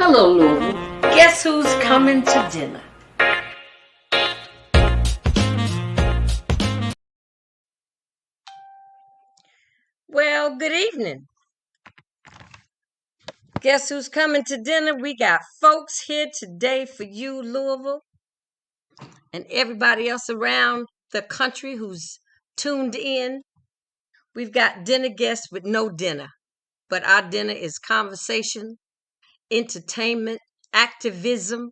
Hello, Louisville. Guess who's coming to dinner? Well, good evening. Guess who's coming to dinner? We got folks here today for you, Louisville, and everybody else around the country who's tuned in. We've got dinner guests with no dinner, but our dinner is conversation, entertainment, activism,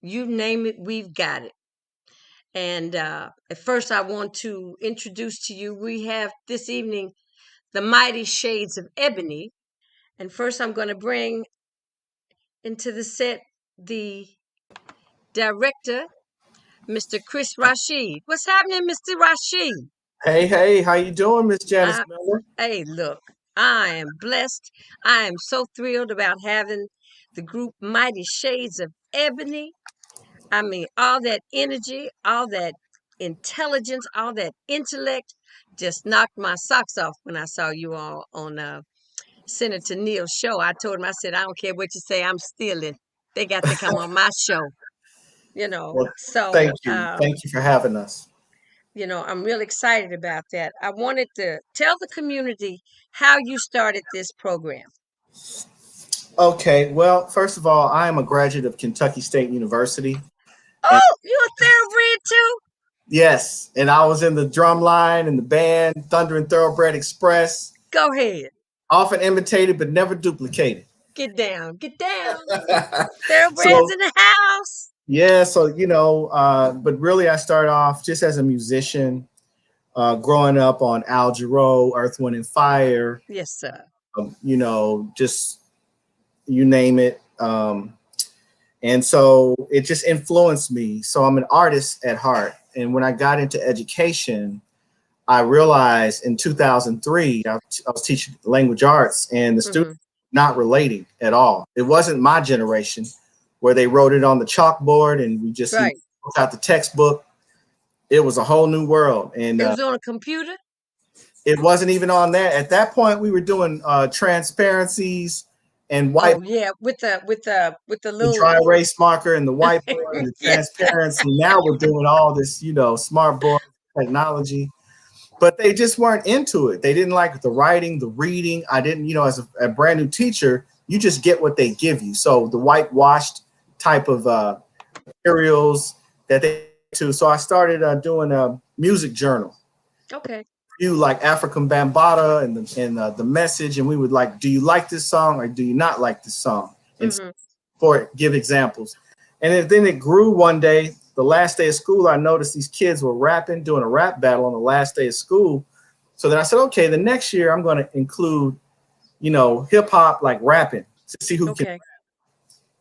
you name it, we've got it. And at first, I want to introduce to you, we have this evening the mighty shades of Ebony. And first, I'm going to bring into the set the director, Mr. Chris Rashid. What's happening, Mr. Rashid? Hey, how you doing, Miss Janice Miller? Hey, look, I am blessed. I am so thrilled about having the group Mighty Shades of Ebony. I mean, all that energy, all that intelligence, all that intellect just knocked my socks off when I saw you all on Senator Neal's show. I told him, I said, I don't care what you say, I'm stealing. They got to come on my show, Well, So, thank you for having us. I'm real excited about that. I wanted to tell the community how you started this program. Okay, well, first of all, I am a graduate of Kentucky State University. Oh, you a thoroughbred too? Yes, and I was in the drum line and the band, Thunder and Thoroughbred Express. Go ahead. Often imitated, but never duplicated. Get down. Thoroughbreds in the house. Yeah, so, but really I started off just as a musician, growing up on Al Jarreau, Earth, Wind, and Fire. Yes, sir. Just you name it. And so it just influenced me. So I'm an artist at heart. And when I got into education, I realized in 2003, I was teaching language arts and the students not relating at all. It wasn't my generation where they wrote it on the chalkboard and we just right. out the textbook. It was a whole new world. And it was on a computer? It wasn't even on there. At that point, we were doing transparencies and white. Oh, yeah, with the little dry erase marker and the whiteboard and the transparency. Now we're doing all this, smart board technology, but they just weren't into it. They didn't like the writing, the reading. I didn't, as a brand new teacher, you just get what they give you. So the whitewashed type of materials that they do. So I started doing a music journal. Okay. You like African Bambaataa and the message, and we would like, do you like this song or do you not like this song? And give examples. And then it grew one day. The last day of school, I noticed these kids were rapping, doing a rap battle on the last day of school. So then I said, okay, the next year I'm going to include, hip hop, like rapping, to see who can.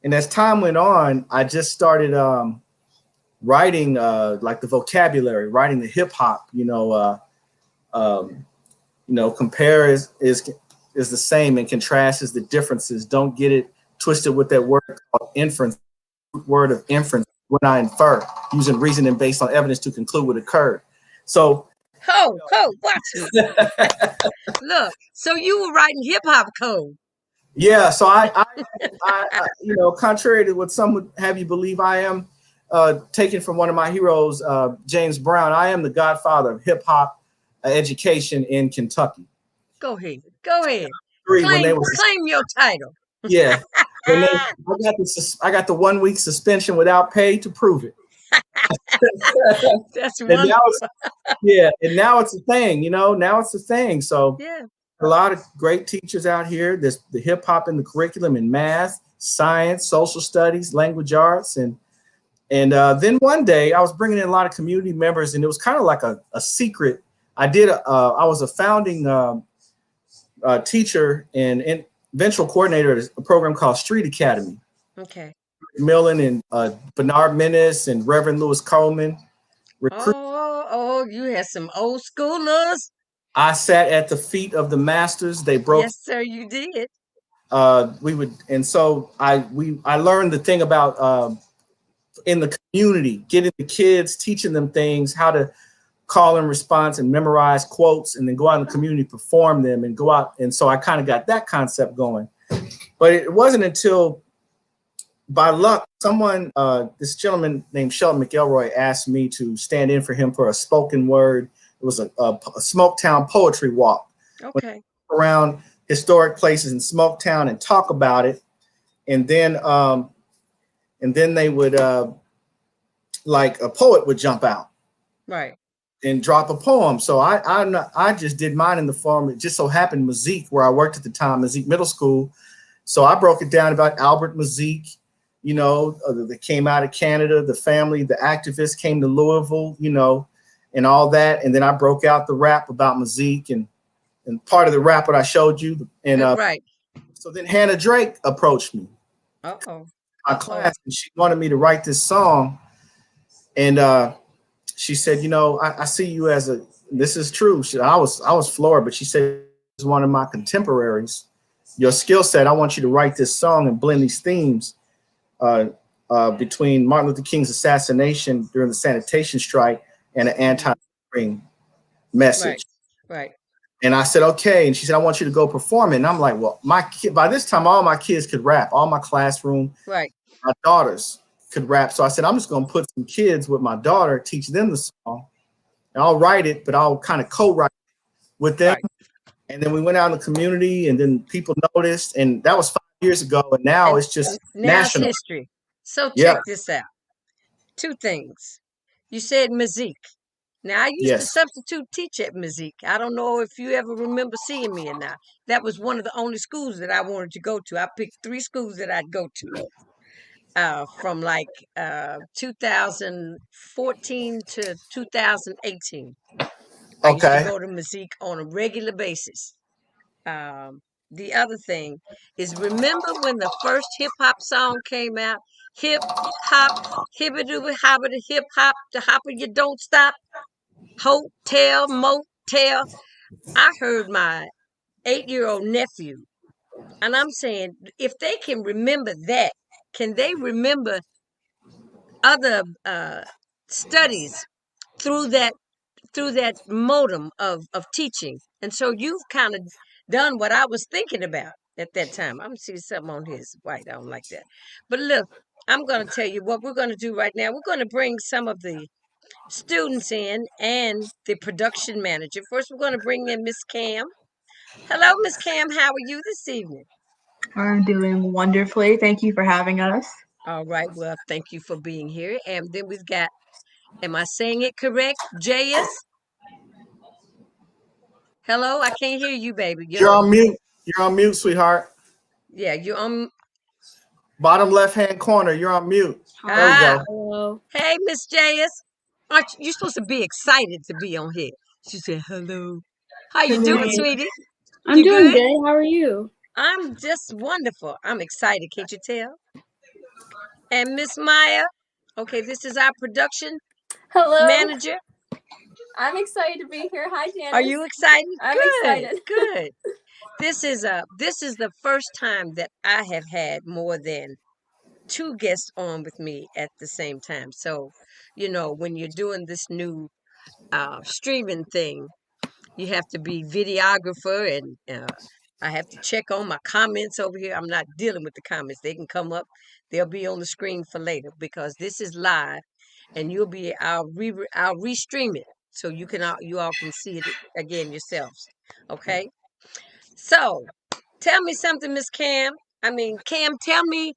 And as time went on, I just started writing like the vocabulary, writing the hip hop, compare is the same and contrast is the differences. Don't get it twisted with that word called inference, word of inference, when I infer, using reasoning based on evidence to conclude what occurred. So, watch it. Look, so you were writing hip hop code. Yeah, so I contrary to what some would have you believe, I am taken from one of my heroes, James Brown. I am the godfather of hip hop education in Kentucky. Go ahead. Claim your title. Yeah. I got the 1 week suspension without pay to prove it. That's wonderful. And now it's a thing, now it's a thing. So yeah, a lot of great teachers out here. There's the hip hop in the curriculum in math, science, social studies, language arts. And then one day I was bringing in a lot of community members, and it was kind of like a secret. I was a founding teacher and eventual coordinator at a program called Street Academy. Okay. Millen and Bernard Menace and Reverend Lewis Coleman. You had some old schoolers. I sat at the feet of the masters. They broke. Yes, sir, you did. So I learned the thing about in the community, getting the kids, teaching them things, how to call and response and memorize quotes, and then go out in the community, perform them, and go out. And so I kind of got that concept going. But it wasn't until by luck, someone, this gentleman named Sheldon McElroy, asked me to stand in for him for a spoken word. It was a Smoketown poetry walk. Okay. Around historic places in Smoketown and talk about it, and then they would like a poet would jump out, right, and drop a poem. So I just did mine in the form. It just so happened Mazik, where I worked at the time, Mazik Middle School. So I broke it down about Albert Mazik, that came out of Canada, the family, the activists came to Louisville, and all that. And then I broke out the rap about Mazik and part of the rap that I showed you. And right. So then Hannah Drake approached me, my class, and she wanted me to write this song. And she said, I see you as this is true. I was floored, but she said, as one of my contemporaries, your skill set, I want you to write this song and blend these themes between Martin Luther King's assassination during the sanitation strike and an anti-slavery message. Right. And I said, okay. And she said, I want you to go perform it. And I'm like, well, by this time, all my kids could rap. All my classroom, my daughters could rap. So I said, I'm just going to put some kids with my daughter, teach them the song. And I'll write it, but I'll kind of co-write with them. Right. And then we went out in the community, and then people noticed. And that was 5 years ago. And now it's just national history. So check this out. Two things. You said Mazik. Now, I used to substitute teach at Mazik. I don't know if you ever remember seeing me or not. That was one of the only schools that I wanted to go to. I picked 3 schools that I'd go to from like 2014 to 2018. I used to go to Mazik on a regular basis. The other thing is, remember when the first hip hop song came out? Hip hop, hibbity hobbity, hip hop, the hopper you don't stop. Hotel, motel. I heard my 8-year-old nephew, and I'm saying, if they can remember that, can they remember other studies through that modem of teaching? And so you've kind of done what I was thinking about at that time. I'm seeing something on his white. I don't like that. But look, I'm going to tell you what we're going to do right now. We're going to bring some of the students in and the production manager. First, we're going to bring in Miss Cam. Hello, Miss Cam. How are you this evening? I'm doing wonderfully. Thank you for having us. All right. Well, thank you for being here. And then we've got, am I saying it correct? Jayus? Hello, I can't hear you, baby. You're on mute. You're on mute, sweetheart. Yeah, you're on bottom left-hand corner. You're on mute. There you go. Hello. Hey, Miss Jayus. Aren't you supposed to be excited to be on here? She said, hello. How you doing, sweetie? I'm doing good. How are you? I'm just wonderful. I'm excited. Can't you tell? And Miss Maya. Okay, this is our production manager. I'm excited to be here. Hi, Janice. Are you excited? I'm excited. Good. This is the first time that I have had more than 2 guests on with me at the same time. So, when you're doing this new streaming thing, you have to be videographer, and I have to check on my comments over here. I'm not dealing with the comments. They can come up. They'll be on the screen for later, because this is live, and I'll restream it so you all can see it again yourselves. Okay. So tell me something, Miss Cam. Cam, tell me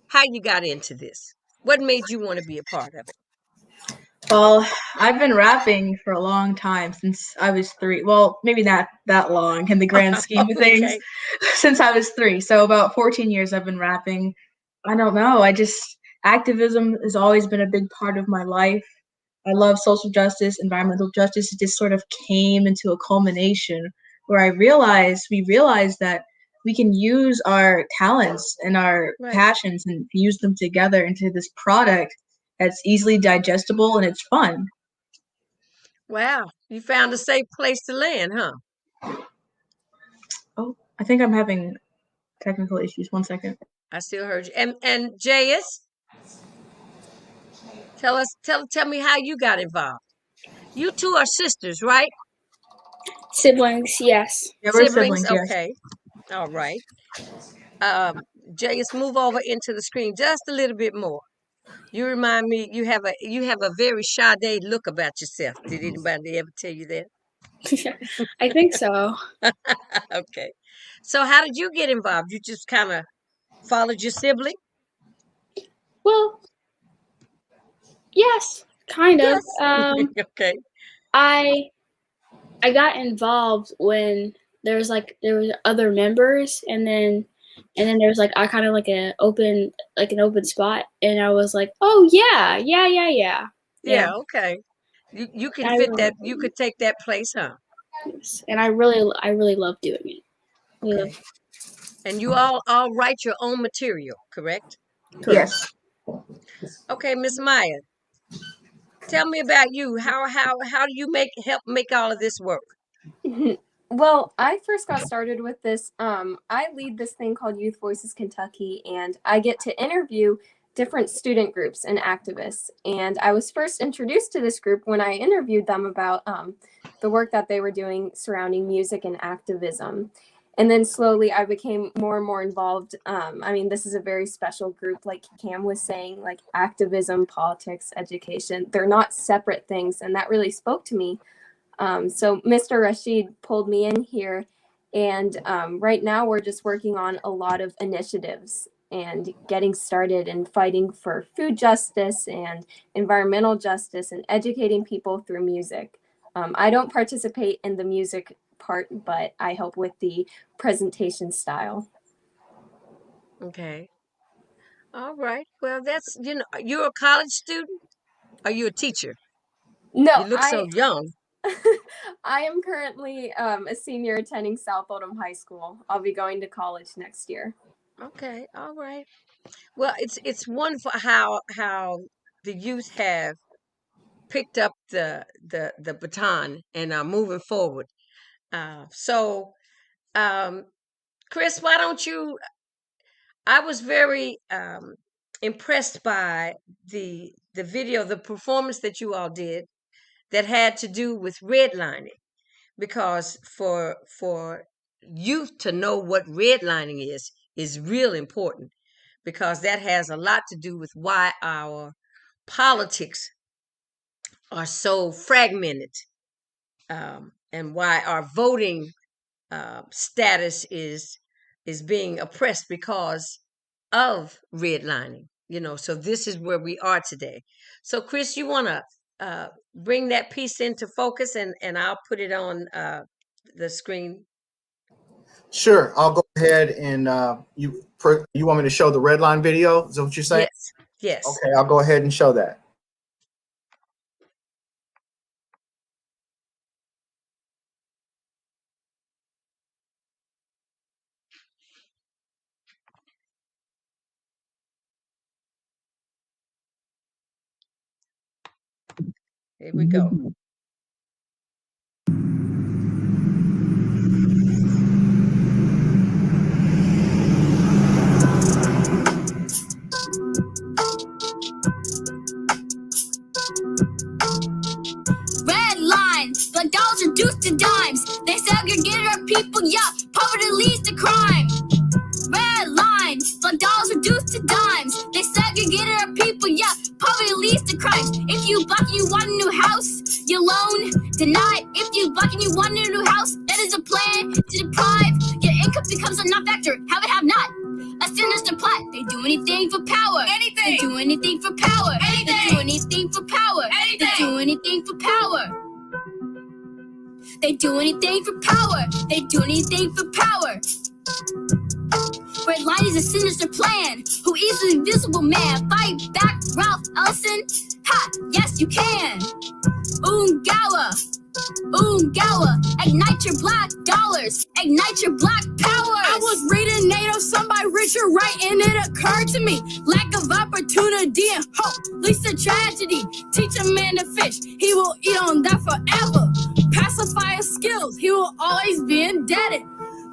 how you got into this. What made you want to be a part of it? Well, I've been rapping for a long time, since I was 3. Well, maybe not that long in the grand scheme of things, since I was 3. So about 14 years I've been rapping. I don't know. Activism has always been a big part of my life. I love social justice, environmental justice. It just sort of came into a culmination where we realized that we can use our talents and our passions and use them together into this product that's easily digestible and it's fun. Wow. You found a safe place to land, huh? Oh, I think I'm having technical issues. 1 second. I still heard you. And Jayus, tell me how you got involved. You two are sisters, right? Siblings, yes. Yeah, we're siblings, okay. Yes. All right. Just move over into the screen just a little bit more. You remind me, you have a very Sade look about yourself. Did anybody ever tell you that? I think so. Okay. So how did you get involved? You just kind of followed your sibling? Well, yes, kind of. Yes. Okay. I got involved when there was other members, and then there was I kind of an open spot, and I was like, oh yeah. Yeah, okay. You can I fit really that. You could take that place, huh? yes. And I really love doing it. Okay. And you all write your own material, correct? Yes. Okay, Miss Maya, tell me about you. How do you help make all of this work? Well, I first got started with this. I lead this thing called Youth Voices Kentucky, and I get to interview different student groups and activists. And I was first introduced to this group when I interviewed them about the work that they were doing surrounding music and activism. And then slowly I became more and more involved. I mean, this is a very special group, like Cam was saying, like activism, politics, education. They're not separate things. And that really spoke to me. So Mr. Rashid pulled me in here, and right now we're just working on a lot of initiatives and getting started and fighting for food justice and environmental justice and educating people through music. I don't participate in the music part, but I help with the presentation style. Okay. All right. Well, that's, you're a college student? Are you a teacher? No, You look so young. I am currently a senior attending South Oldham High School. I'll be going to college next year. Okay. All right. Well, it's wonderful how the youth have picked up the baton and are moving forward. So, Chris, why don't you? I was very impressed by the video, the performance that you all did that had to do with redlining, because for youth to know what redlining is real important, because that has a lot to do with why our politics are so fragmented, and why our voting status is being oppressed because of redlining. So this is where we are today. So Chris, you want to bring that piece into focus, and I'll put it on the screen. Sure, I'll go ahead and you want me to show the redline video? Is that what you're saying? Yes. Okay, I'll go ahead and show that. Here we go. Redline, black dollars reduced to dimes. They segregated our people, yeah, poverty leads to crime. Redline, black dollars reduced to dimes. They segregated our people, yeah, poverty leads to crimes. If you black and you want a new house, your loan denied. If you black and you want a new house, that is a plan to deprive. Your income becomes a non-factor, have it, have not. A sinister plot. They do anything for power. Anything. They do anything for power. Anything. They do anything for power. Anything. They do anything for power. They do anything for power. They do anything for power. Redlining is a sinister plan. Who easily invisible man? Fight back, Ralph Ellison. Ha! Yes, you can. Ungawa. Ignite your black dollars. Ignite your black power. I was reading NATO, sung by Richard Wright, and it occurred to me. Lack of opportunity and hope leads to tragedy. Teach a man to fish, he will eat on that forever. Pacify his skills, he will always be indebted.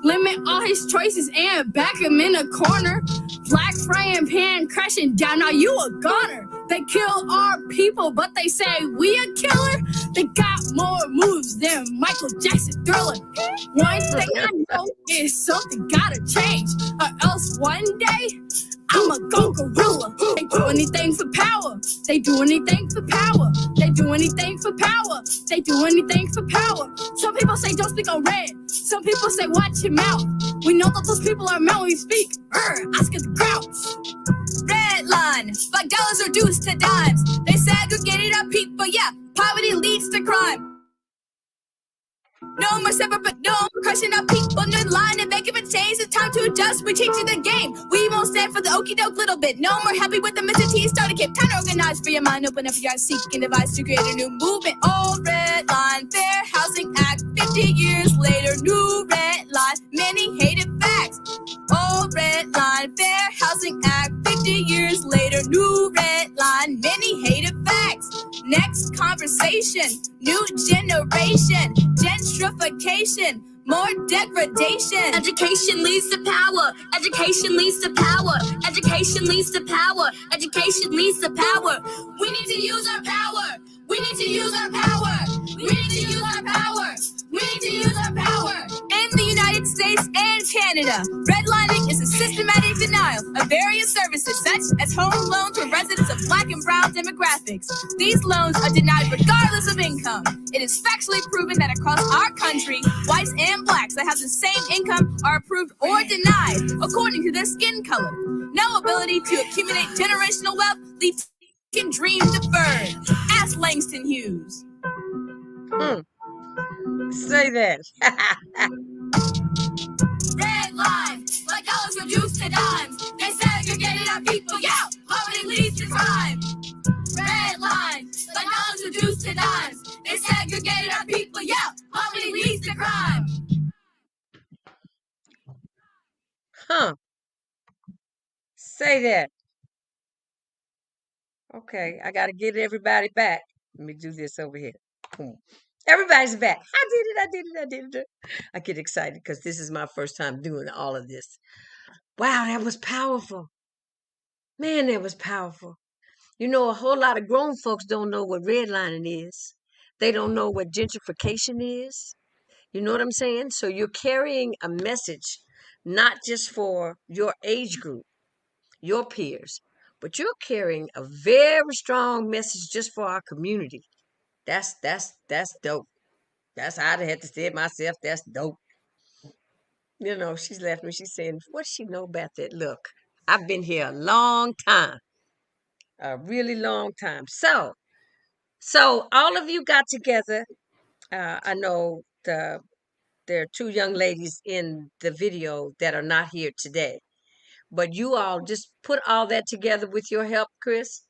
Limit all his choices and back him in a corner. Black frying pan crashing down, now you a goner. They kill our people, but they say we a killer. They got more moves than Michael Jackson Thriller. One thing I know is something gotta change, or else one day I'ma go gorilla. They do anything for power. They do anything for power. They do anything for power. They do anything for power. Some people say don't speak on red. Some people say watch your mouth. We know that those people are mad when we speak. Oscar the Grouch. Redline, $5 reduced to dimes. They segregated our people, yeah. Poverty leads to crime. No more separate, but no more crushing our people in line and making a change. It's time to adjust. We're changing the game. We won't stand for the okie doke little bit. No more happy with the Mr. T starter kit. Time to organize for your mind. Open up your seeking device to create a new movement. Old red line, Fair Housing Act. 50 years later, new red line. Many hated facts. Old red line, Fair Housing Act. 50 years later, new red line. Many hated facts. Next conversation, new generation, gentrification, more degradation. Education leads to power. Education leads to power. Education leads to power. Education leads to power. We need to use our power. We need to use our power. We need to use our power. We need to use our power. In the United States and Canada, redlining is a systematic denial of various services such as home loans for residents of Black and Brown demographics. These loans are denied regardless of income. It is factually proven that across our country, whites and blacks that have the same income are approved or denied according to their skin color. No ability to accumulate generational wealth leaves dream deferred. Ask Langston Hughes. Say that. Red line, $5 reduced to dimes. They segregated our people, yeah. Poverty leads to crime. Red line, $5 reduced to dimes. They segregated our people, yeah. Poverty leads to crime. Huh. Say that. Okay, I got to get everybody back. Let me do this over here. Boom. Everybody's back. I did it. I did it. I did it. I get excited because this is my first time doing all of this. Wow, that was powerful. Man, that was powerful. You know, a whole lot of grown folks don't know what redlining is. They don't know what gentrification is. You know what I'm saying? So you're carrying a message, not just for your age group, your peers, but you're carrying a very strong message just for our community. That's dope. That's how I had to say it myself. That's dope. You know, she's left me. She's saying, what does she know about that? Look, I've been here a long time, a really long time. So all of you got together. I know there are two young ladies in the video that are not here today, but you all just put all that together with your help, Chris.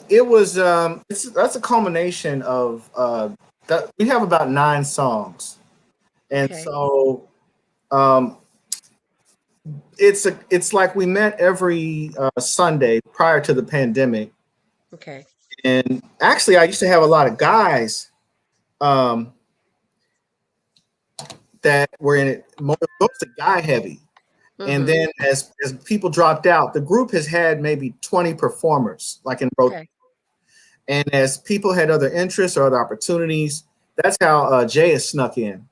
It was that's a culmination of that we have about 9 songs, and Okay. so it's like we met every Sunday prior to the pandemic, Okay. and actually I used to have a lot of guys that were in it, mostly guy heavy. And then as people dropped out, the group has had maybe 20 performers, like in rotation. Okay. And as people had other interests or other opportunities, that's how Jay has snuck in.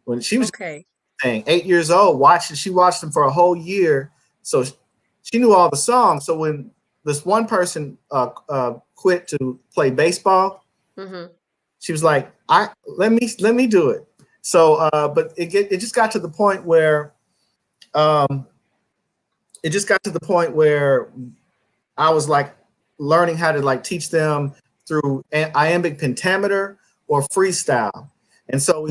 When she was Okay. 8 years old, she watched them for a whole year. So she knew all the songs. So when this one person quit to play baseball, she was like, let me do it. So but it just got to the point where I was like learning how to like teach them through iambic pentameter or freestyle. And so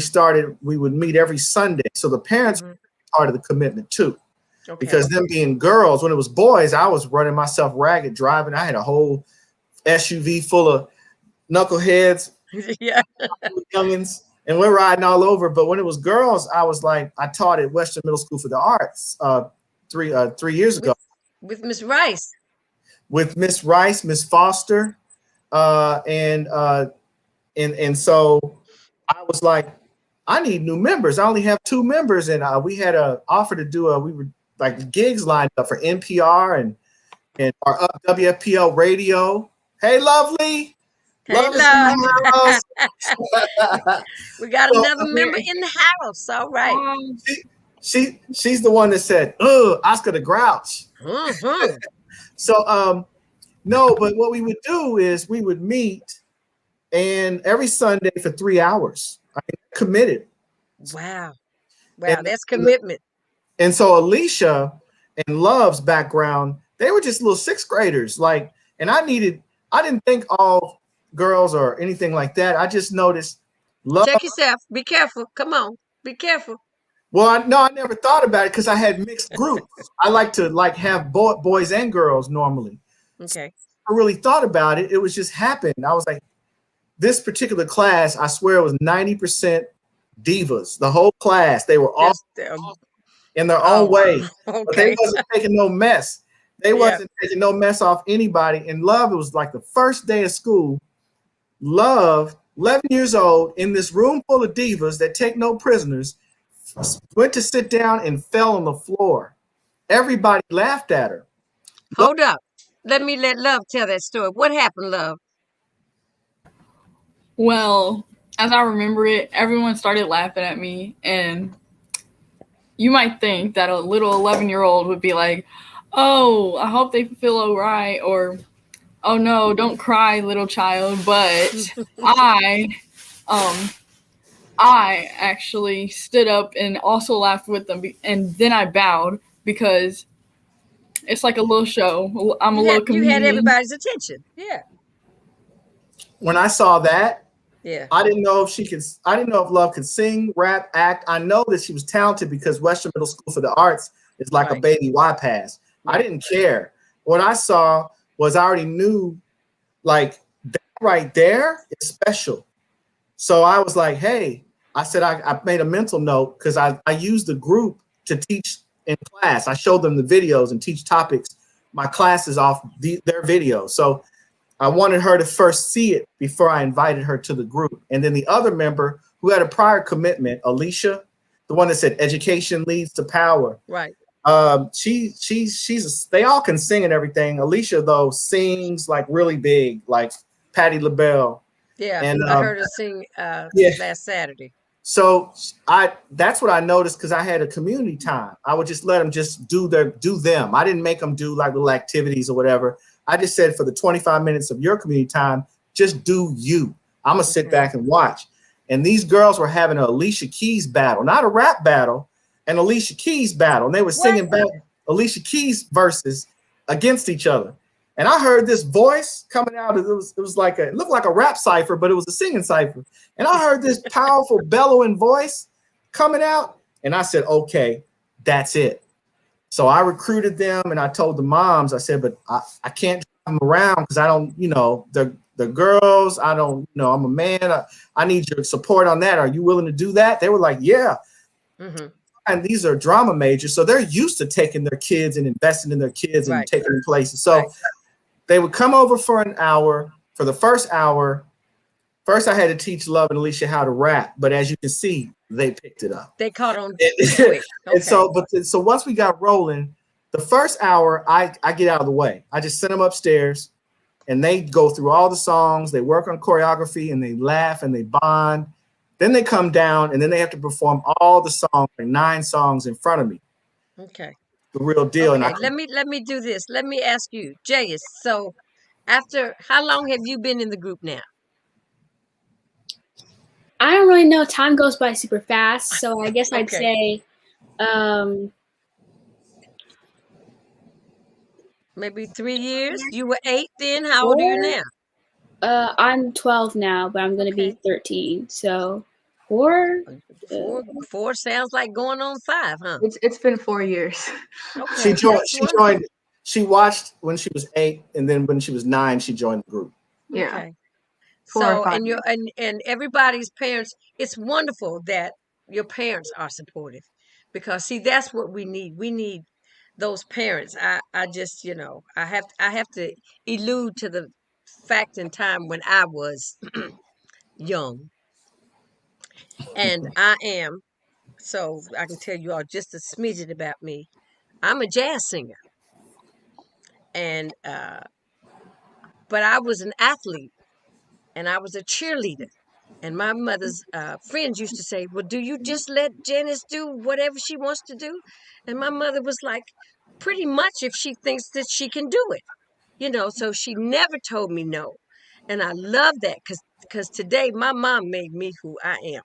we would meet every Sunday. So the parents were part of the commitment too. Okay. Because them being girls, when it was boys, I was running myself ragged driving. I had a whole SUV full of knuckleheads, yeah, youngins, and we're riding all over. But when it was girls, I was like, I taught at Western Middle School for the Arts 3 years ago. With Miss Rice. With Miss Rice, Miss Foster, and so I was like, I need new members. I only have 2 members, and we had an offer to do we were like the gigs lined up for NPR and our WFPL radio. Hey, Lovely. Hey, Love is in love. the house. We got So, another member in the house. All right. she's the one that said, "Oh, Oscar the Grouch." Mm-hmm. So no, but what we would do is we would meet, and every Sunday for 3 hours. I mean, committed. Wow. And, Wow, that's commitment. and so Alicia and Love's background, they were just little sixth graders. Like, and I didn't think all girls or anything like that. I just noticed Love. Check yourself. Be careful. Come on. Be careful. Well, I never thought about it because I had mixed groups. I like to have boys and girls normally. Okay. I really thought about it. It was just happened. I was like, this particular class, I swear it was 90% divas. The whole class, they were all in their own way. Okay. But they wasn't taking no mess. They wasn't taking no mess off anybody. And Love, it was like the first day of school. Love, 11 years old, in this room full of divas that take no prisoners, went to sit down and fell on the floor. Everybody laughed at her. Hold up. Let Love tell that story. What happened, Love? Well, as I remember it, everyone started laughing at me, and you might think that a little 11-year-old would be like, "Oh, I hope they feel all right," or "Oh no, don't cry, little child." But I actually stood up and also laughed with them, and then I bowed because it's like a little show. I'm a little comedian. You had everybody's attention. Yeah. When I saw that, yeah, I didn't know if Love could sing, rap, act. I know that she was talented because Western Middle School for the Arts is like a baby Y-Pass. I didn't care. What I saw was I already knew, like, that right there is special. So I was like, hey, I said, I made a mental note because I used the group to teach in class. I showed them the videos and teach topics, my classes off their videos. So I wanted her to first see it before I invited her to the group. And then the other member who had a prior commitment, Alicia, the one that said education leads to power. Right. They all can sing and everything. Alicia, though, sings like really big, like Patti LaBelle. Yeah, and I heard her sing last Saturday. So that's what I noticed because I had a community time. I would just let them just do them. I didn't make them do like little activities or whatever. I just said for the 25 minutes of your community time, just do you. I'm gonna sit back and watch. And these girls were having an Alicia Keys battle, not a rap battle, an Alicia Keys battle. And they were singing back Alicia Keys verses against each other. And I heard this voice coming out. It looked like a rap cipher, but it was a singing cipher. And I heard this powerful bellowing voice coming out. And I said, okay, that's it. So I recruited them and I told the moms, I said, but I can't drive them around because I don't, the girls, I don't, I'm a man. I need your support on that. Are you willing to do that? They were like, yeah. Mm-hmm. And these are drama majors. So they're used to taking their kids and investing in their kids and taking them places. So they would come over for an hour. For the first hour, first I had to teach Love and Alicia how to rap. But as you can see, they picked it up. They caught on quick. And so once we got rolling, the first hour, I get out of the way. I just send them upstairs and they go through all the songs. They work on choreography and they laugh and they bond. Then they come down and then they have to perform all the songs, like 9 songs in front of me. Okay. The real deal. Okay, and let me do this. Let me ask you, Jayus. So how long have you been in the group now? I don't really know. Time goes by super fast. So I guess I'd say maybe 3 years. You were 8 then. How old are you now? I'm 12 now, but I'm going to be 13. So 4. 4 sounds like going on 5, huh? It's been 4 years. Okay. She watched when she was 8, and then when she was 9, she joined the group. Yeah. Okay. So and everybody's parents, it's wonderful that your parents are supportive because see that's what we need. We need those parents. I just, I have to allude to the fact in time when I was young. And I am, so I can tell you all just a smidgen about me. I'm a jazz singer, and but I was an athlete, and I was a cheerleader. And my mother's friends used to say, "Well, do you just let Janice do whatever she wants to do?" And my mother was like, "Pretty much, if she thinks that she can do it, you know." So she never told me no, and I love that because today my mom made me who I am.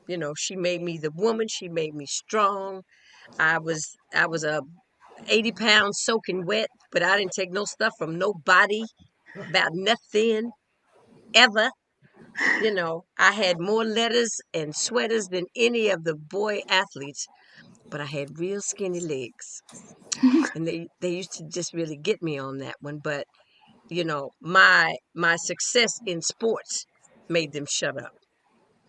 You know, she made me the woman. She made me strong. I was a 80 pounds soaking wet, but I didn't take no stuff from nobody about nothing ever. You know, I had more letters and sweaters than any of the boy athletes, but I had real skinny legs. And they used to just really get me on that one. But, you know, my success in sports made them shut up.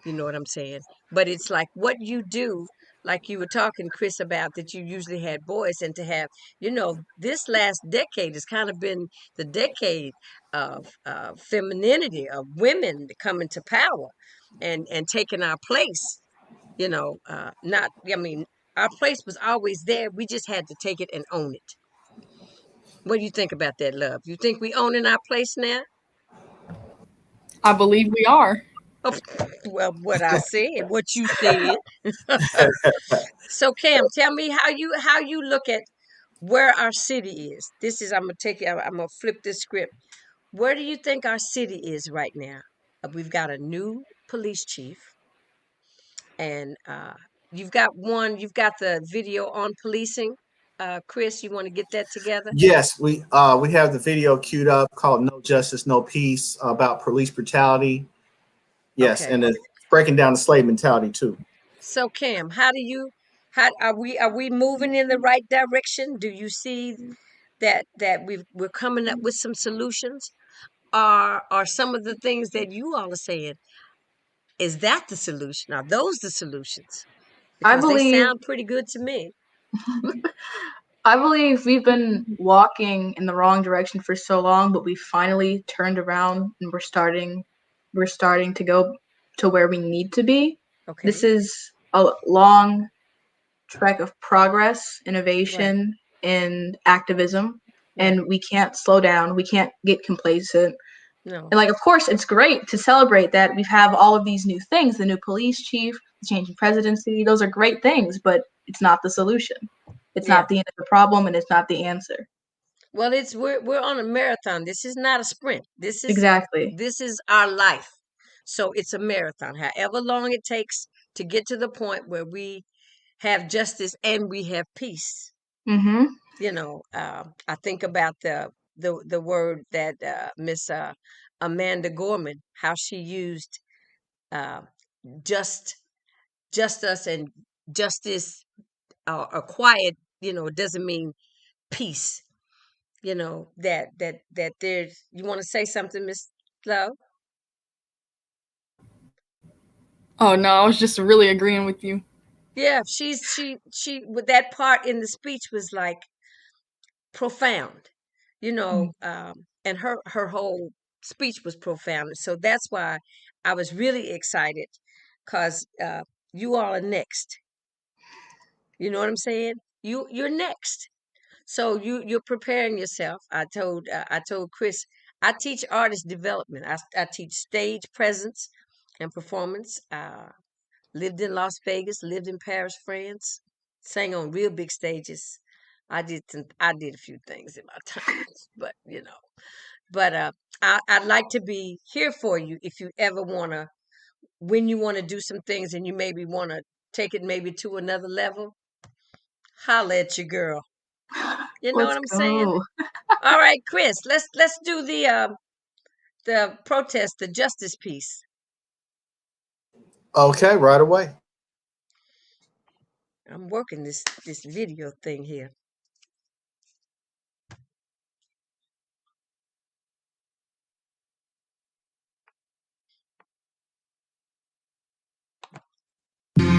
You know what I'm saying? But it's like what you do, like you were talking, Chris, about that you usually had boys, and to have, you know, this last decade has kind of been the decade of femininity, of women coming to power and taking our place. You know, not, I mean, our place was always there. We just had to take it and own it. What do you think about that, love? You think we owning our place now? I believe we are. Oh, well, what I said, what you said. So Cam, tell me how you look at where our city is. This is, I'm gonna take you. I'm gonna flip this script. Where do you think our city is right now? We've got a new police chief, and you've got one. You've got the video on policing. Chris, you want to get that together? Yes, we have the video queued up called "No Justice, No Peace" about police brutality. Yes, Okay. and it's breaking down the slave mentality too. So Cam, how are we moving in the right direction? Do you see that we're coming up with some solutions? Are some of the things that you all are saying, is that the solution? Are those the solutions? I Because they believe sound pretty good to me. I believe we've been walking in the wrong direction for so long, but we finally turned around and we're starting to go to where we need to be. Okay. This is a long trek of progress, Right. innovation, and activism, Right. and we can't slow down. We can't get complacent. No. And like, of course, it's great to celebrate that we have all of these new things, the new police chief, the changing presidency. Those are great things, but it's not the solution. It's Yeah. not the end of the problem, and it's not the answer. Well, we're on a marathon. This is not a sprint. Exactly. This is our life. So it's a marathon. However long it takes to get to the point where we have justice and we have peace. Mm-hmm. You know, I think about the word that Miss Amanda Gorman, how she used uh, just us and justice, or quiet. You know, it doesn't mean peace. You know, that there's. You want to say something, Miss Love? Oh no, I was just really agreeing with you. Yeah, she with that part in the speech was like profound, you know, and her whole speech was profound. So that's why I was really excited, because you all are next. You know what I'm saying? You're next. So you're preparing yourself. I told Chris, I teach artist development. I teach stage presence and performance. Lived in Las Vegas, lived in Paris, France, sang on real big stages. I did a few things in my times, but you know. But I'd like to be here for you if you ever wanna, when you wanna do some things and you maybe wanna take it maybe to another level. Holla at your girl. You know Let's what I'm saying? go. All right, Chris, let's do the protest, the justice piece. Okay, right away. I'm working this video thing here.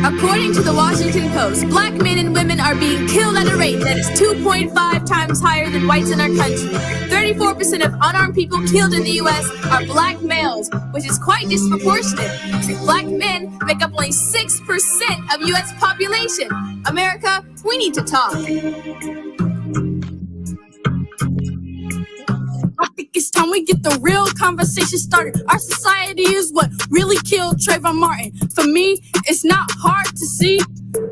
According to the Washington Post, black men and women are are being killed at a rate that is 2.5 times higher than whites in our country. 34% of unarmed people killed in the U.S. are black males, which is quite disproportionate, since black men make up only 6% of U.S. population. America, we need to talk. I think it's time we get the real conversation started. Our society is what really killed Trayvon Martin. For me, it's not hard to see.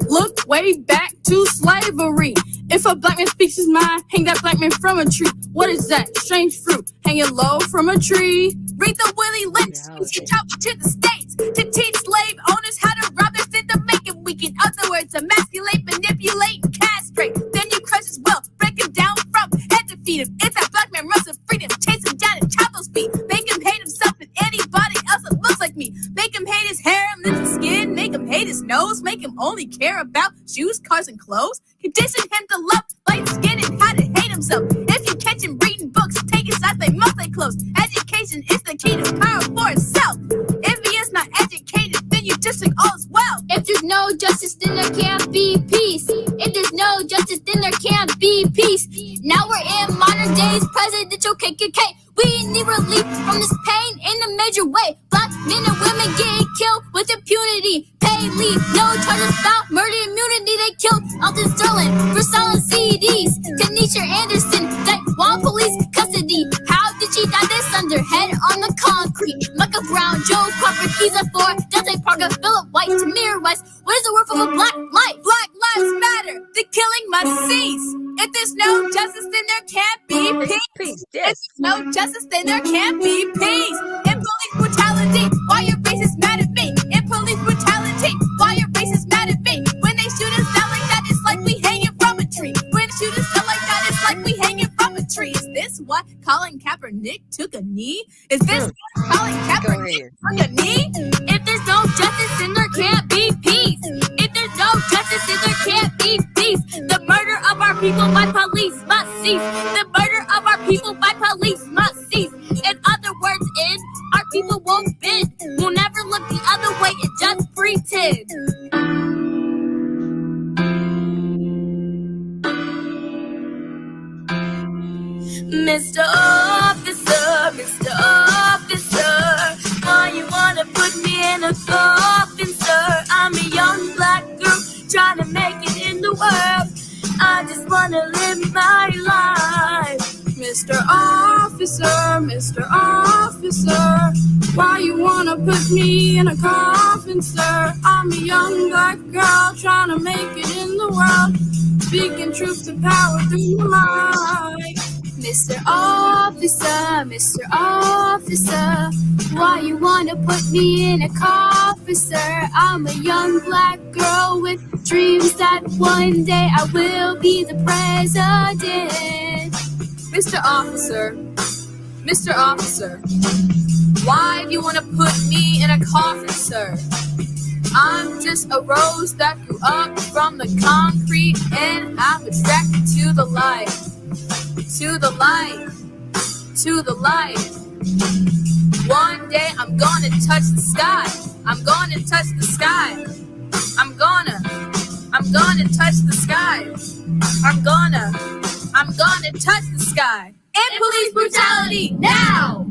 Look way back to slavery. If a black man speaks his mind, hang that black man from a tree. What is that? Strange fruit hanging low from a tree. Read the Willie Lynch speech he talked to the states to teach slave owners how to rob their sin to make him weak. In other words, emasculate, manipulate, and castrate. Then you crush his wealth, break him down from head to feet. If it's that black man runs to freedom, chase him down and chop those feet. Make him hate himself and anybody else that looks like me. Make him hate his hair and lips and skin. Make him hate his nose. Make him only care about shoes, cars, and clothes. Condition him to love light skin and how to hate himself. If you catch him reading books, take his eyes, they must stay closed. Education is the key to power for itself. If he is not educated, then you just think all is well. If there's no justice, then there can't be peace. If there's no justice, then there can't be peace. Now we're in modern days presidential KKK. We need relief from this pain in a major way. Black men and women getting killed with impunity. Pay leave, no charges found, murder immunity. They killed Alton Sterling for selling CDs. Tanisha Anderson died while police custody. How did she die this under head on the concrete? Michael Brown, Joe Crawford, Keeza Ford, Dante Parker, Philip White, Tamir West. What is the worth of a black life? Black lives matter. The killing must cease. If there's no justice, then there can't be peace. If there's no justice, then there can't be peace. In police brutality, why your racist mad at me? In police brutality, why your racist mad at me? When they shoot us down like that, it's like we hanging from a tree. When they shoot us down like that, it's like we hanging from a tree. Is this why Colin Kaepernick took a knee? Is this why Colin Kaepernick took a knee? If there's no justice, then there can't be peace. If there's no justice, then there can't be peace. The murder of our people by police must cease. The murder of our people by police must cease. In other words, is our people won't bend. We'll never look the other way and just pretend. Mr. Officer, Mr. Officer, why you wanna put me in a coffin, sir? I'm a young black girl trying to make it in the world. I just wanna live my life. Mr. Officer, Mr. Officer, why you wanna put me in a coffin, sir? I'm a young black girl trying to make it in the world, speaking truth to power through my life. Mr. Officer, Mr. Officer, why you wanna put me in a coffin, sir? I'm a young black girl with dreams that one day I will be the president. Mr. Officer, why do you want to put me in a coffin, sir? I'm just a rose that grew up from the concrete, and I'm attracted to the light, to the light, to the light. One day I'm gonna touch the sky. I'm gonna touch the sky. I'm gonna touch the sky. I'm gonna touch the sky. End police brutality now!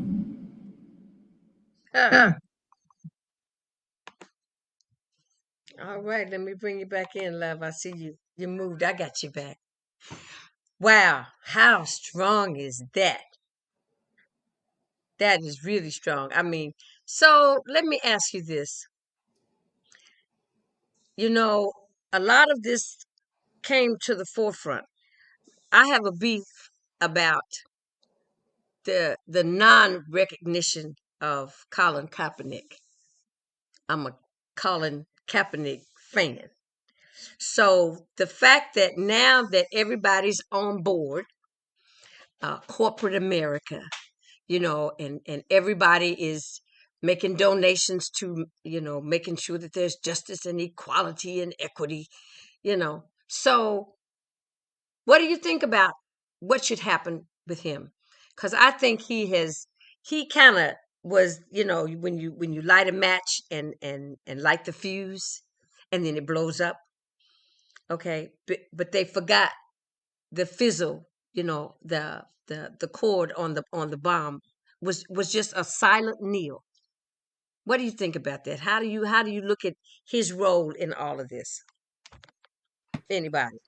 All right, let me bring you back in, love. I see you. You moved. I got you back. Wow, how strong is that? That is really strong. I mean, so let me ask you this. You know, a lot of this came to the forefront. I have a beef about the non-recognition of Colin Kaepernick. I'm a Colin Kaepernick fan. So the fact that now that everybody's on board, corporate America, you know, and everybody is making donations to, you know, making sure that there's justice and equality and equity, you know. So what do you think about what should happen with him? Because I think he kind of was, you know, when you light a match and light the fuse and then it blows up. Okay, but they forgot the fizzle. You know, the cord on the bomb was just a silent kneel. What do you think about that? How do you look at his role in all of this? Anybody?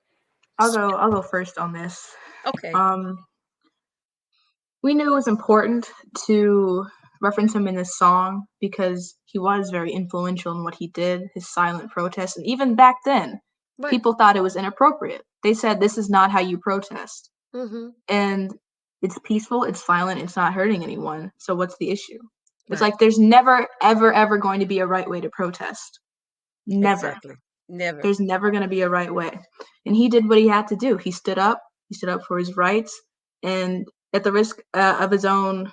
I'll go first on this. Okay. We knew it was important to reference him in this song because he was very influential in what he did, his silent protest. And even back then, Right. people thought it was inappropriate. They said, this is not how you protest. Mm-hmm. And it's peaceful, it's silent, it's not hurting anyone. So what's the issue? It's Right. like there's never, ever, ever going to be a right way to protest. Never. Exactly. Never. There's never going to be a right way. And he did what he had to do. He stood up for his rights, and at the risk of his own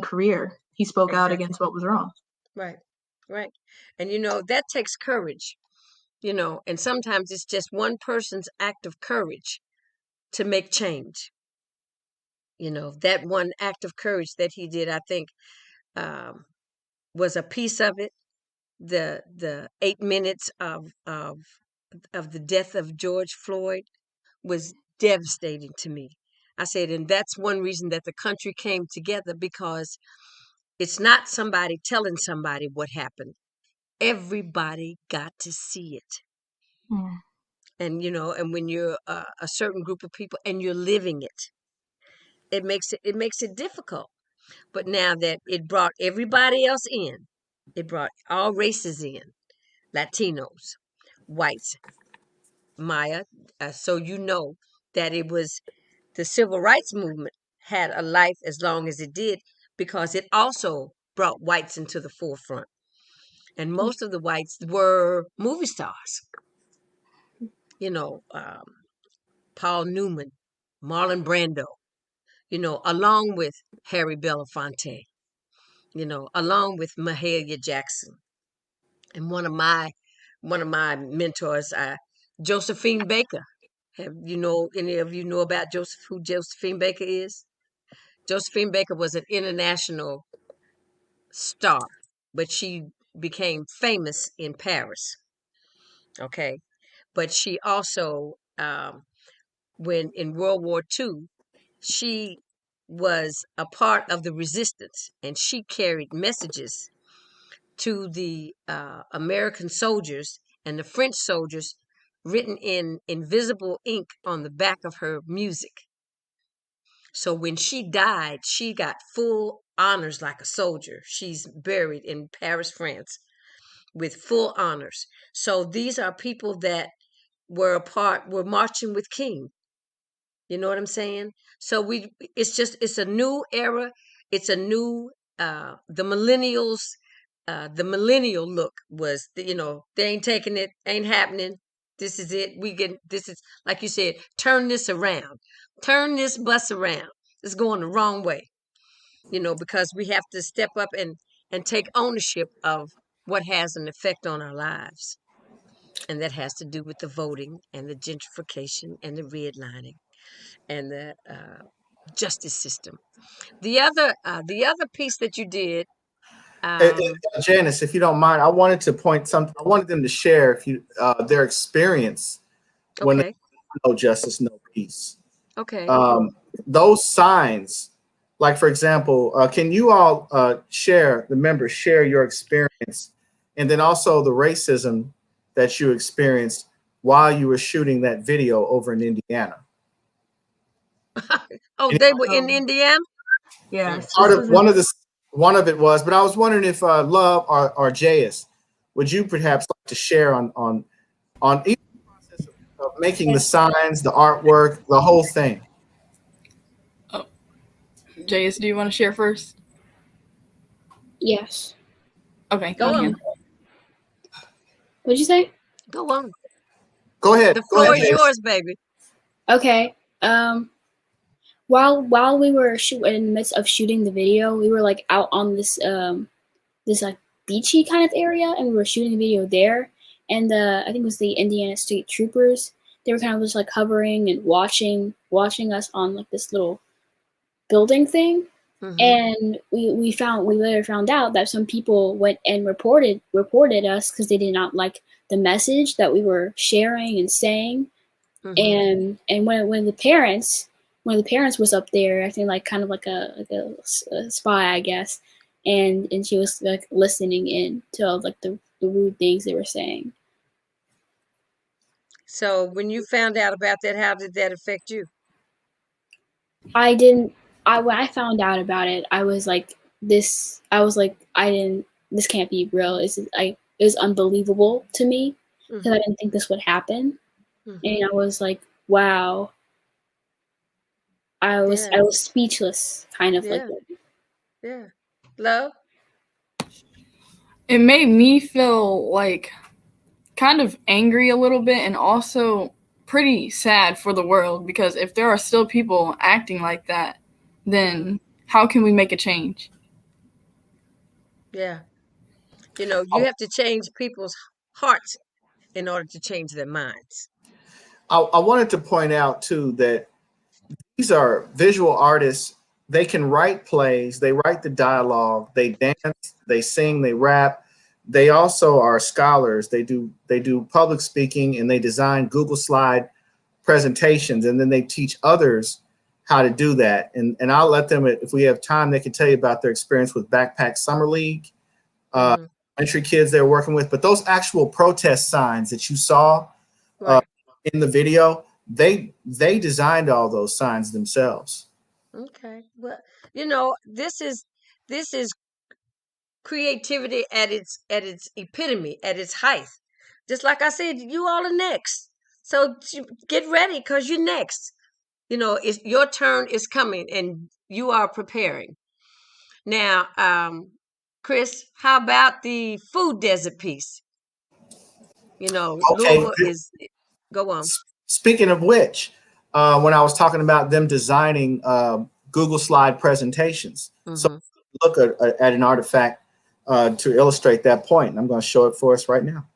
career, he spoke out against what was wrong. Right. Right. And that takes courage. And sometimes it's just one person's act of courage to make change. That one act of courage that he did, I think, was a piece of it. The 8 minutes of the death of George Floyd was devastating to me. I said, and that's one reason that the country came together, because it's not somebody telling somebody what happened. Everybody got to see it. Yeah. And, and when you're a certain group of people and you're living it, it makes it difficult. But now that it brought everybody else in, it brought all races in, Latinos, whites, Maya. So that it was the civil rights movement had a life as long as it did, because it also brought whites into the forefront. And most of the whites were movie stars. Paul Newman, Marlon Brando, along with Harry Belafonte, along with Mahalia Jackson. And one of my mentors, Josephine Baker. Any of you know about who Josephine Baker is? Josephine Baker was an international star, but she became famous in Paris. Okay. But she also, when in World War II, she was a part of the resistance, and she carried messages to the American soldiers and the French soldiers, written in invisible ink on the back of her music. So when she died, she got full honors like a soldier. She's buried in Paris, France, with full honors. So these are people that were marching with King. You know what I'm saying? So it's a new era. It's a new, the millennials, the millennial look was, they ain't taking it, ain't happening. This is it. This is, like you said, turn this around. Turn this bus around. It's going the wrong way, because we have to step up and take ownership of what has an effect on our lives. And that has to do with the voting and the gentrification and the redlining and the justice system. The other piece that you did, Janice, if you don't mind, I wanted to point something. I wanted them to share their experience when they no justice, no peace. Okay. Those signs, like for example, can you all share your experience, and then also the racism that you experienced while you were shooting that video over in Indiana? They were in Indiana? Yes. One of it was, but I was wondering if Love or J.S., would you perhaps like to share on each process of making the signs, the artwork, the whole thing? Oh, J.S., do you want to share first? Yes. Okay, go on. What'd you say? Go on. Go ahead. The floor is yours, baby. Okay. While we were in the midst of shooting the video, we were like out on this like beachy kind of area, and we were shooting the video there. And I think it was the Indiana State Troopers. They were kind of just like hovering and watching us on like this little building thing. Mm-hmm. And we later found out that some people went and reported us because they did not like the message that we were sharing and saying. And when the parents was up there acting like kind of like a spy, I guess, and she was like listening in to all like the rude things they were saying. So when you found out about that, how did that affect you? When I found out about it, I was like, this can't be real. It was unbelievable to me because I didn't think this would happen. And I was like, wow. I was speechless, kind of like that. Yeah. Love? It made me feel like kind of angry a little bit, and also pretty sad for the world, because if there are still people acting like that, then how can we make a change? Yeah. You know, you have to change people's hearts in order to change their minds. I wanted to point out too that these are visual artists. They can write plays, they write the dialogue, they dance, they sing, they rap. They also are scholars. They do public speaking, and they design Google Slide presentations, and then they teach others how to do that. And I'll let them, if we have time, they can tell you about their experience with Backpack Summer League, entry kids they're working with. But those actual protest signs that you saw in the video, they designed all those signs themselves. Okay. Well, you know, this is creativity at its epitome, at its height. Just like I said, you all are next. So get ready, because you're next. You know, your turn is coming, and you are preparing. Now, Chris, how about the food desert piece? You know, Louisville is, go on. Speaking of which, when I was talking about them designing Google Slide presentations, so look at an artifact to illustrate that point. I'm going to show it for us right now.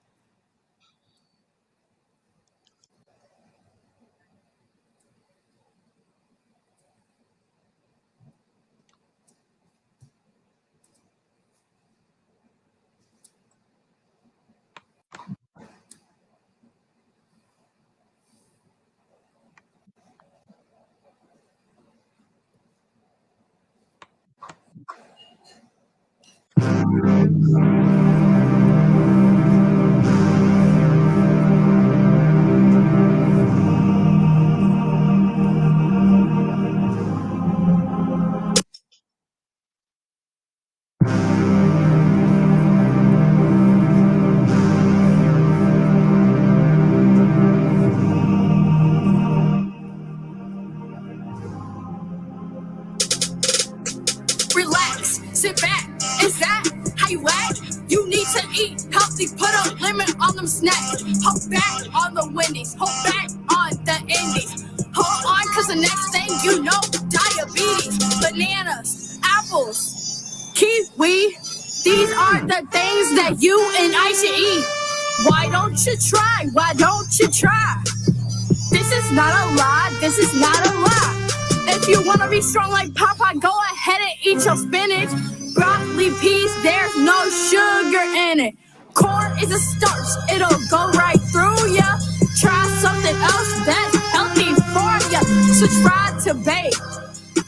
Relax, sit back. Is that how you act? You need to eat healthy, put a limit on them snacks. Hold back on the Wendy's, hold back on the Indies. Hold on, cause the next thing you know, diabetes, bananas, apples, kiwi. These aren't the things that you and I should eat. Why don't you try? Why don't you try? This is not a lie, this is not a lie. If you wanna be strong like Popeye, go ahead and eat your spinach. Broccoli, peas, there's no sugar in it. Corn is a starch, it'll go right through ya. Try something else that's healthy for ya. Switch fried to baked,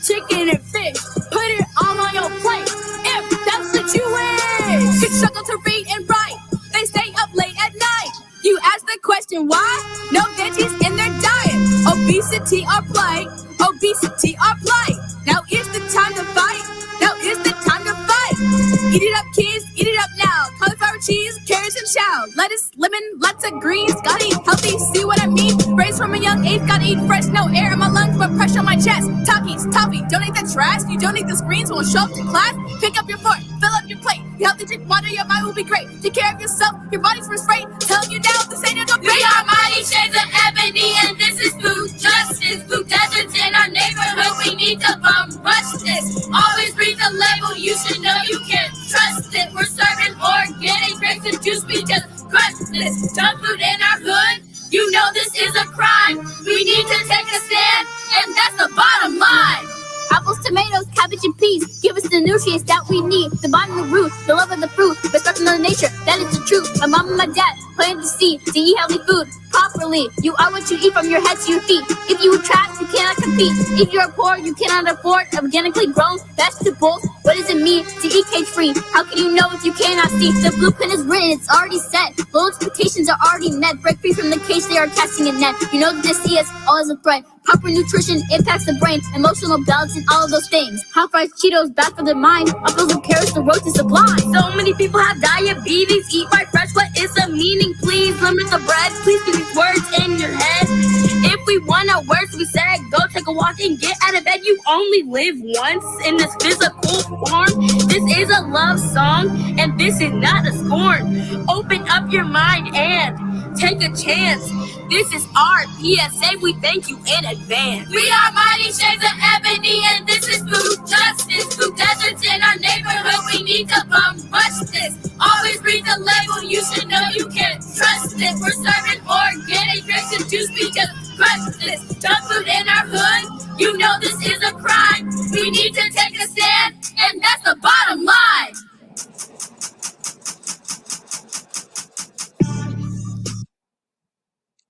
chicken and fish. Put it all on your plate, if that's what you wish. You struggle to read and write, they stay up late at night. You ask the question why? No veggies in their diet. Obesity or plight, obesity or plight. Now is the time to fight, now is the time to fight. Eat it up kids, eat it up now. Cauliflower, cheese, carrots and shell. Lettuce, lemon, lots of greens. Gotta eat healthy, see what I mean? Raised from a young age, gotta eat fresh. No air in my lungs, but pressure on my chest. Talkies, toffee, don't eat the trash. You don't eat the screens, won't show up to class. Pick up your fork, fill up your plate. Be healthy, drink water, your mind will be great. Take care of yourself, your body's first rate. Telling you now, this ain't no great. We are mighty shades of ebony, and this is food justice. Food deserts in our neighborhood, we need to bum rush this. Always read the label, you should know you can't trust it. We're serving organic grapes and juice, we just crush this. Junk food in our hood, you know this is a crime. We need to take a stand, and that's the bottom line. Apples, tomatoes, cabbage, and peas. Give us the nutrients that we need, the bottom of the root, the love of the fruit, respect another nature, that is the truth. My mom and my dad planted the seed to eat healthy food properly. You are what you eat from your head to your feet. If you were trapped, you cannot compete. If you are poor, you cannot afford organically grown vegetables. What does it mean to eat cage-free? How can you know if you cannot see? The blueprint is written, it's already set. Low expectations are already met. Break free from the cage, they are casting a net. You know that they see us all as a threat. Proper nutrition impacts the brain, emotional balance, and all of those things. Hot fried Cheetos, bad for the mind. Apples and carrots, the road is sublime. So many people have diabetes. Eat right fresh, what is the meaning? Please limit the bread. Please keep these words in your head. If we want our words to be said, go take a walk and get out of bed. You only live once in this physical form. This is a love song, and this is not a scorn. Open up your mind and take a chance. This is our PSA. We thank you in advance. We are mighty shades of ebony, and this is food justice. Food deserts in our neighborhood. We need to bust this. Always read the label. You should know you can't trust it. We're serving organic grapes and juice because crush this. Junk food in our hood. You know this is a crime. We need to take a stand, and that's the bottom line.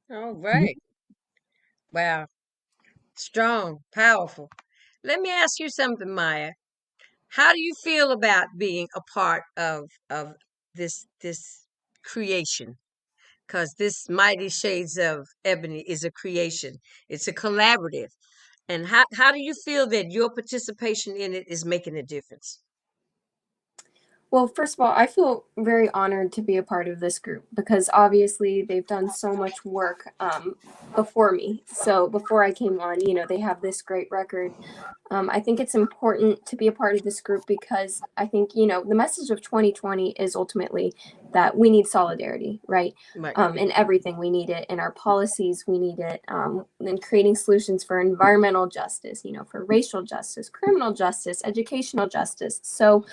All right. Wow. Strong, powerful. Let me ask you something, Maya. How do you feel about being a part of this creation? Because this Mighty Shades of Ebony is a creation. It's a collaborative. And how do you feel that your participation in it is making a difference? Well, first of all, I feel very honored to be a part of this group because obviously they've done so much work before me. So before I came on, they have this great record. I think it's important to be a part of this group because I think, the message of 2020 is ultimately that we need solidarity, right? Right. In everything, we need it in our policies, we need it in creating solutions for environmental justice, for racial justice, criminal justice, educational justice. So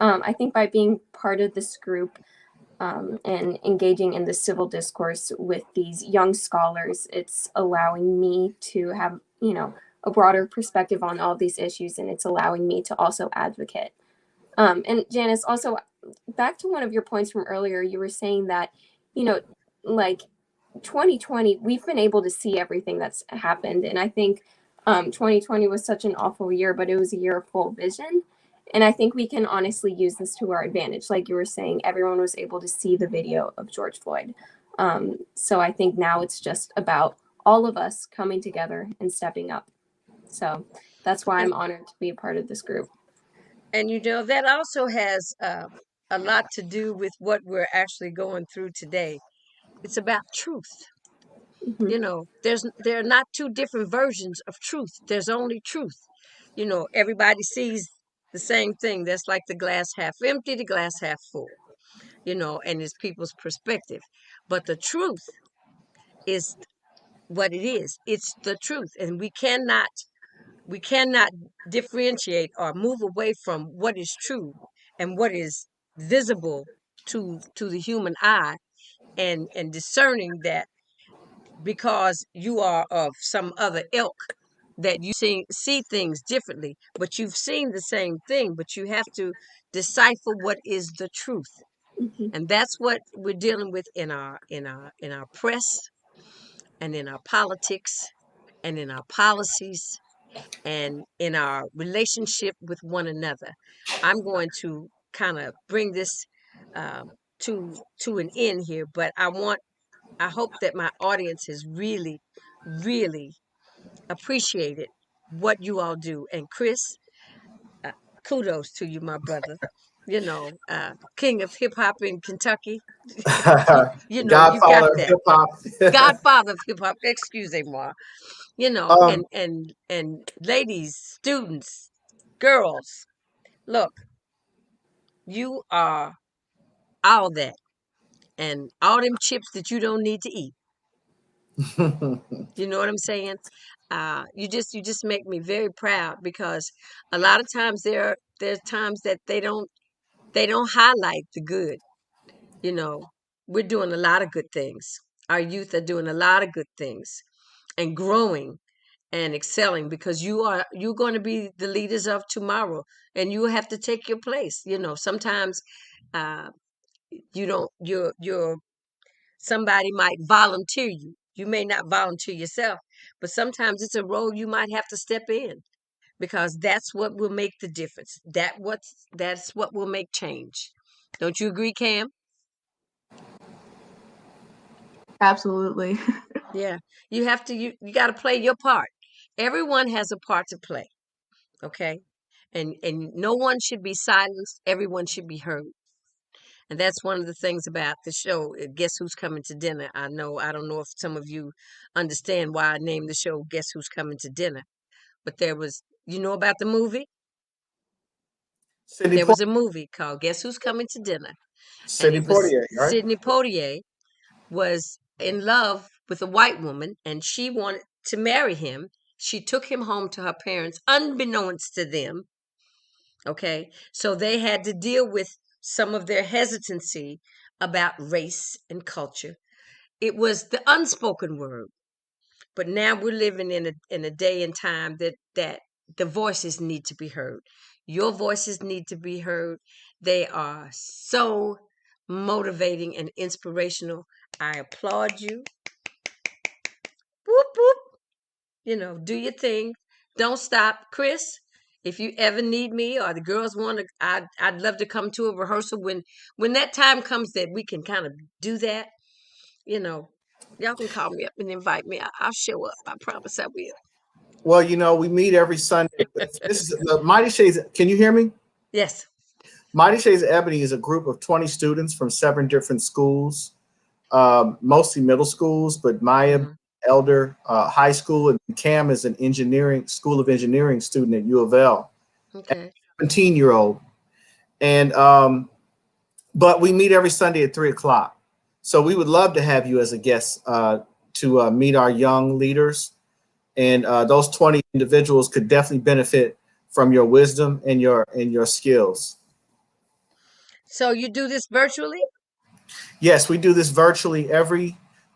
I think by being part of this group and engaging in the civil discourse with these young scholars, it's allowing me to have, a broader perspective on all these issues, and it's allowing me to also advocate. And Janice, also back to one of your points from earlier, you were saying that, like 2020, we've been able to see everything that's happened. And I think 2020 was such an awful year, but it was a year of full vision. And I think we can honestly use this to our advantage. Like you were saying, everyone was able to see the video of George Floyd. So I think now it's just about all of us coming together and stepping up. So that's why I'm honored to be a part of this group. And that also has a lot to do with what we're actually going through today. It's about truth. Mm-hmm. There are not two different versions of truth. There's only truth. Everybody sees the same thing. That's like the glass half empty, the glass half full, and it's people's perspective. But the truth is what it is. It's the truth. And we cannot differentiate or move away from what is true and what is visible to the human eye, and discerning that because you are of some other ilk, that you see things differently, but you've seen the same thing, but you have to decipher what is the truth. Mm-hmm. And that's what we're dealing with in our press, and in our politics, and in our policies, and in our relationship with one another. I'm going to kind of bring this to an end here, but I hope that my audience has really, really appreciated what you all do. And Chris, uh, kudos to you, my brother. King of hip hop in Kentucky. You got Godfather of that. hip hop. Godfather of hip hop. Excuse-moi. Um, And ladies, students, girls, look, you are all that, and all them chips that you don't need to eat. You know what I'm saying? You just make me very proud, because a lot of times there's times that they don't highlight the good. We're doing a lot of good things. Our youth are doing a lot of good things and growing. and excelling, because you're going to be the leaders of tomorrow, and you have to take your place. Sometimes you don't you're somebody might volunteer you. You may not volunteer yourself, but sometimes it's a role you might have to step in, because that's what will make the difference. That's what will make change. Don't you agree, Cam? Absolutely. Yeah. You got to play your part. Everyone has a part to play, okay? And no one should be silenced. Everyone should be heard. And that's one of the things about the show. Guess Who's Coming to Dinner? I don't know if some of you understand why I named the show Guess Who's Coming to Dinner. But you know about the movie? Sidney There was a movie called Guess Who's Coming to Dinner? And it was Poitier, right? Sidney Poitier was in love with a white woman, and she wanted to marry him. She took him home to her parents, unbeknownst to them. Okay. So they had to deal with some of their hesitancy about race and culture. It was the unspoken word. But now we're living in a day and time that the voices need to be heard. Your voices need to be heard. They are so motivating and inspirational. I applaud you. Whoop whoop. Do your thing. Don't stop, Chris. If you ever need me, or the girls want to, I'd love to come to a rehearsal when that time comes that we can kind of do that. Y'all can call me up and invite me. I'll show up. I promise I will. Well, we meet every Sunday. This is the Mighty Shades. Can you hear me? Yes. Mighty Shades of Ebony is a group of 20 students from 7 different schools, mostly middle schools, but Maya, Elder, high school, and Cam is an school of engineering student at U of L. Okay. 17-year-old. And but we meet every Sunday at 3:00. So we would love to have you as a guest to meet our young leaders. And those 20 individuals could definitely benefit from your wisdom and your skills. So you do this virtually? Yes, we do this virtually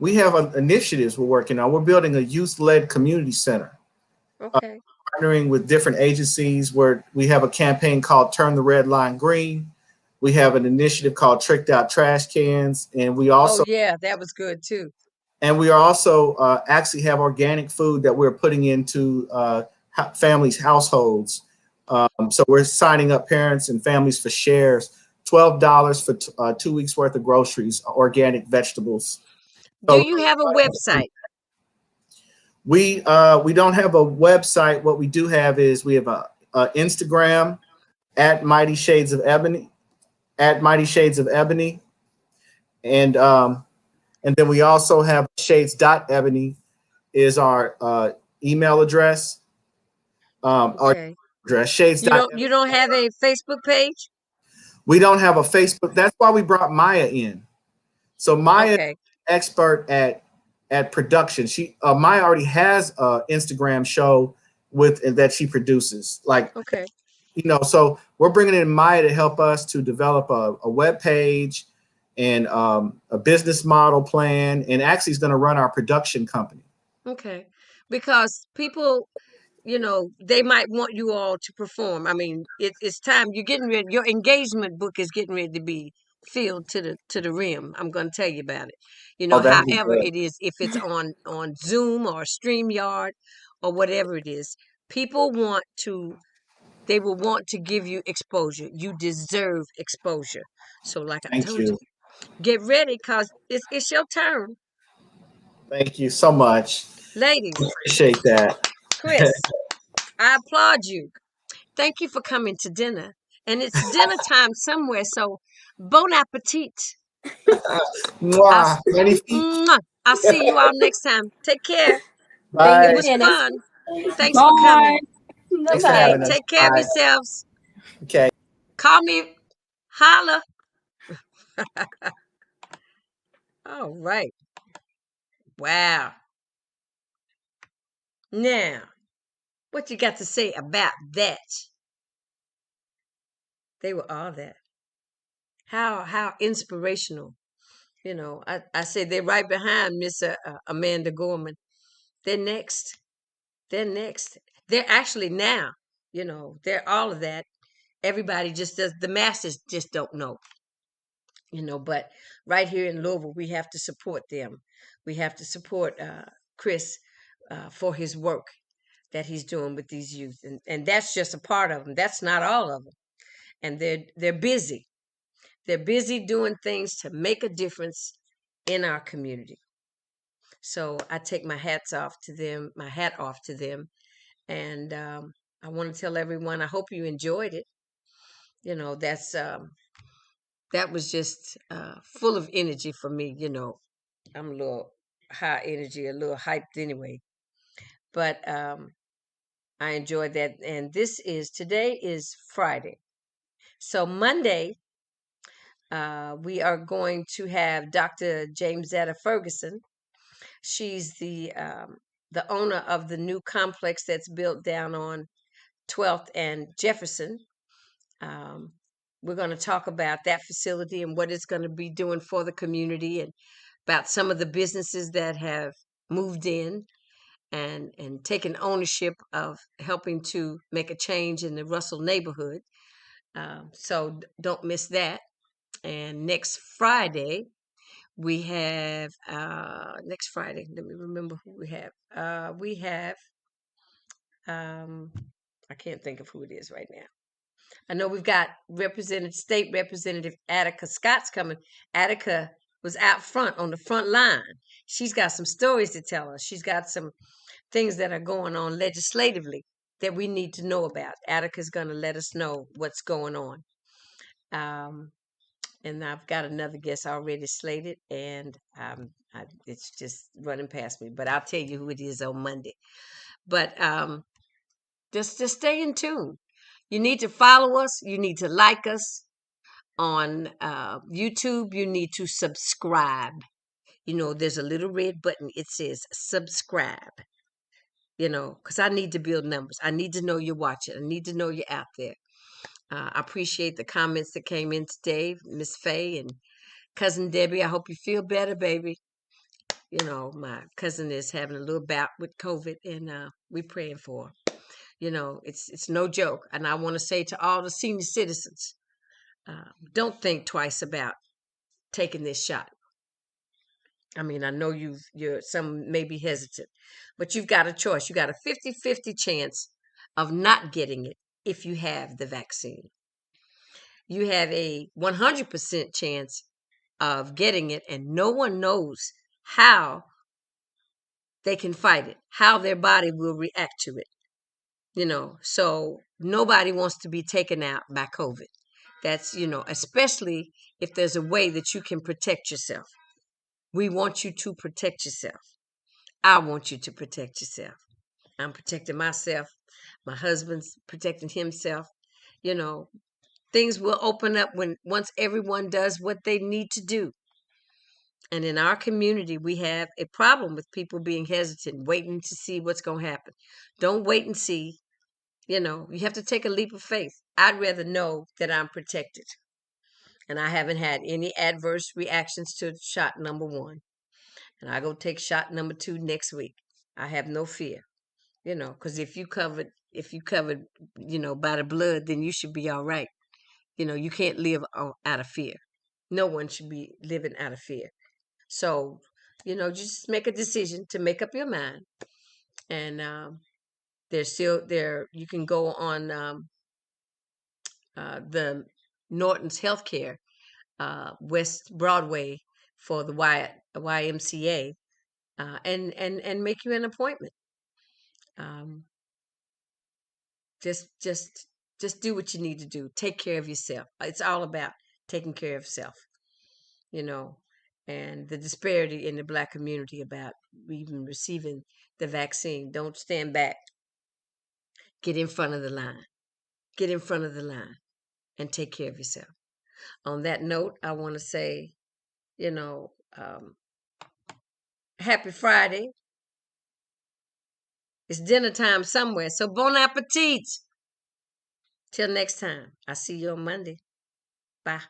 we have initiatives we're working on. We're building a youth-led community center. Okay. Partnering with different agencies, where we have a campaign called Turn the Red Line Green. We have an initiative called Tricked Out Trash Cans. And we also, oh yeah, that was good too. And we are also actually have organic food that we're putting into families' households. So we're signing up parents and families for shares, $12 for 2 weeks worth of groceries, organic vegetables. Do you have a website? We don't have a website. What we do have is we have a Instagram at Mighty Shades of Ebony, and then we also have shades.ebony is our email address. Okay. Our address shades. You don't have a Facebook page? We don't have a Facebook. That's why we brought Maya in. So Maya is expert at production. Maya already has an Instagram show that she produces. Okay. So we're bringing in Maya to help us to develop a web page and a business model plan, and actually is going to run our production company. Okay. Because people, they might want you all to perform. I mean, it's time. You're getting ready. Your engagement book is getting ready to be filled to the rim. I'm going to tell you about it. However it is, if it's on Zoom or StreamYard or whatever it is, people they will want to give you exposure. You deserve exposure. So like I told you, get ready, because it's your turn. Thank you so much. Ladies. Appreciate that. Chris, I applaud you. Thank you for coming to dinner. And it's dinner time somewhere, so bon appetit. Mwah. I'll see you all next time. Take care. Bye. It was fun. Thanks Bye. for coming. Thanks for Okay, having us. take care of Bye. yourselves. Okay. Call me. Holla. All right. Wow. Now, what you got to say about that? They were all that. How inspirational. I say they're right behind Miss Amanda Gorman. They're next. They're next. They're actually now, they're all of that. Everybody just does, the masses just don't know, but right here in Louisville, we have to support them. We have to support Chris for his work that he's doing with these youth. And that's just a part of them. That's not all of them. And they're busy. They're busy doing things to make a difference in our community. So I take my hat off to them, and I want to tell everyone, I hope you enjoyed it. That was just full of energy for me. I'm a little high energy, a little hyped anyway. But I enjoyed that. And today is Friday. So Monday, we are going to have Dr. Jamesetta Ferguson. She's the owner of the new complex that's built down on 12th and Jefferson. We're going to talk about that facility and what it's going to be doing for the community, and about some of the businesses that have moved in and taken ownership of helping to make a change in the Russell neighborhood. So don't miss that. And next Friday, we have, let me remember who we have. We have, I can't think of who it is right now. I know we've got State Representative Attica Scott's coming. Attica was out front on the front line. She's got some stories to tell us. She's got some things that are going on legislatively that we need to know about. Attica's going to let us know what's going on. And I've got another guest already slated, and it's just running past me. But I'll tell you who it is on Monday. But just stay in tune. You need to follow us. You need to like us on YouTube. You need to subscribe. There's a little red button. It says subscribe. Because I need to build numbers. I need to know you're watching. I need to know you're out there. I appreciate the comments that came in today, Miss Faye and Cousin Debbie. I hope you feel better, baby. My cousin is having a little bout with COVID, and we're praying for her. It's no joke. And I want to say to all the senior citizens, don't think twice about taking this shot. I mean, I know some may be hesitant, but you've got a choice. You got a 50-50 chance of not getting it if you have the vaccine. You have a 100% chance of getting it, and no one knows how they can fight it, how their body will react to it. So nobody wants to be taken out by COVID. That's, especially if there's a way that you can protect yourself. We want you to protect yourself. I want you to protect yourself. I'm protecting myself. My husband's protecting himself. Things will open up once everyone does what they need to do. And in our community, we have a problem with people being hesitant, waiting to see what's going to happen. Don't wait and see. You have to take a leap of faith. I'd rather know that I'm protected. And I haven't had any adverse reactions to shot number 1. And I go take shot number 2 next week. I have no fear. Because if you covered, by the blood, then you should be all right. You can't live out of fear. No one should be living out of fear. So, just make a decision to make up your mind. And there's still there. You can go on the Norton's Healthcare, West Broadway, for the YMCA, and make you an appointment. Just do what you need to do. Take care of yourself. It's all about taking care of self. And the disparity in the Black community about even receiving the vaccine. Don't stand back. Get in front of the line. Get in front of the line and take care of yourself. On that note, I want to say, happy Friday. It's dinner time somewhere, so bon appetit. Till next time. I'll see you on Monday. Bye.